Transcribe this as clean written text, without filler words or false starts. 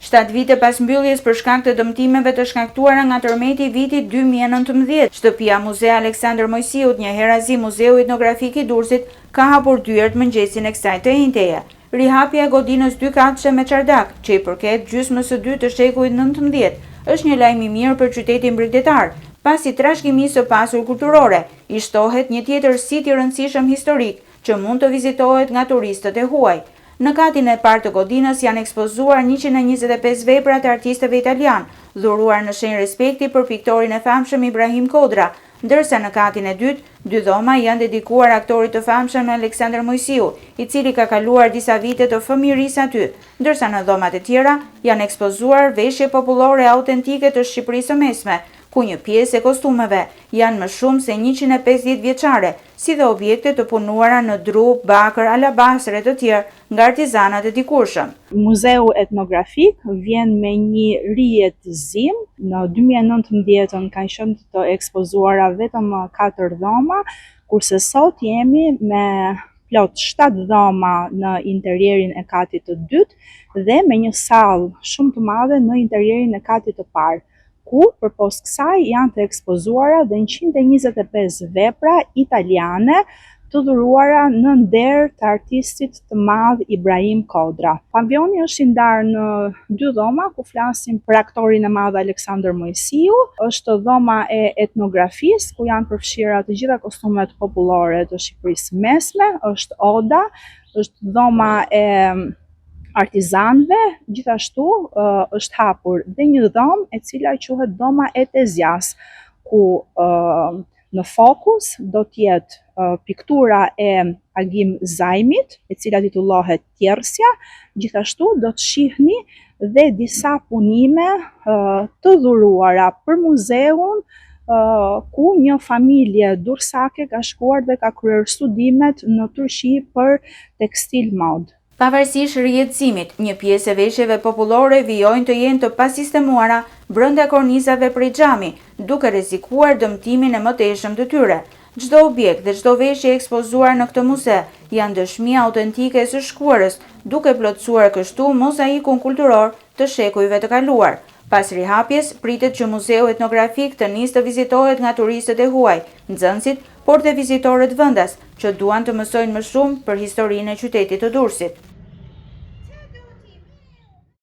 7 vite pas mbylljes për shkak të dëmtimeve të shkaktuara nga tërmeti i vitit 2019, shtëpia Muzea Aleksandër Mojsiut, një herazi Muzeu Etnografik i Durrësit, ka hapur dyert mëngjesin e kësaj të njëjteje. Rihapja e godinës 2 katëshe me çardak, që i përket gjysmës së 2 të shekullit 19, është një lajm i mirë për qytetin bregdetar, pasi trashëgimisë së pasur kulturore i shtohet një tjetër sit i rëndësishëm historik që mund të vizitohet nga turistët e huaj. Në katin e parë të godinës janë ekspozuar 125 vepra të artistëve italian, dhuruar në shenjë respekti për piktorin e famshëm Ibrahim Kodra, ndërsa në katin e dytë, 2 dhoma janë dedikuar aktorit të famshëm Aleksandër Mojsiu, i cili ka kaluar disa vite të fëmijërisë aty, ndërsa në dhomat e tjera janë ekspozuar veshje popullore autentike të Shqipërisë së Mesme, ku një pjesë e kostumeve janë më shumë se 150 vjeçare, si dhe objekte të punuara në dru, bakër, alabastër e të tjerë nga artizanat e dikurshëm. Muzeu Etnografik vjen me një rijetëzim. Në 2019 kanë qenë të ekspozuara vetëm 4 dhoma, kurse sot jemi me plot 7 dhoma në interierin e katit të dytë dhe me një sallë shumë të madhe në interierin e katit të parë, ku përpos kësaj janë të ekspozuara dhe 125 vepra italiane të dhuruara në nder të artistit të madh Ibrahim Kodra. Pavioni është i ndarë në 2 dhoma, ku flasim për aktorin e madh Aleksandër Mojsiu, është dhoma e etnografisë, ku janë përfshira të gjitha kostumet popullore të Shqipërisë Mesme, është Oda, është dhoma e artizanëve, gjithashtu është hapur dhe një dhomë e cila quhet dhoma e Tezjas, ku në fokus do t'jetë piktura e Agim Zajmit, e cila titullohet Tjersja, gjithashtu do të shihni dhe disa punime të dhuruara për muzeun, ku një familje dursake ka shkuar dhe ka kryer studimet në Turqi për tekstil mod. Pavarësisht rijetëzimit, një pjesë e veshjeve popullore vijojnë të jenë të pasistemuara brenda kornizave prej xhami, duke rrezikuar dëmtimin e mëtejshëm të tyre. Çdo objekt dhe çdo veshje ekspozuar në këtë muze janë dëshmi autentike së shkuarës, duke plotësuar kështu mozaikun kulturor të shekujve të kaluar. Pas rihapjes, pritet që Muzeu Etnografik të nisë të vizitohet nga turistët e huaj, nxënësit, por dhe vizitorët vendas që duan të mësojnë më shumë për historinë e qytetit të Durrësit.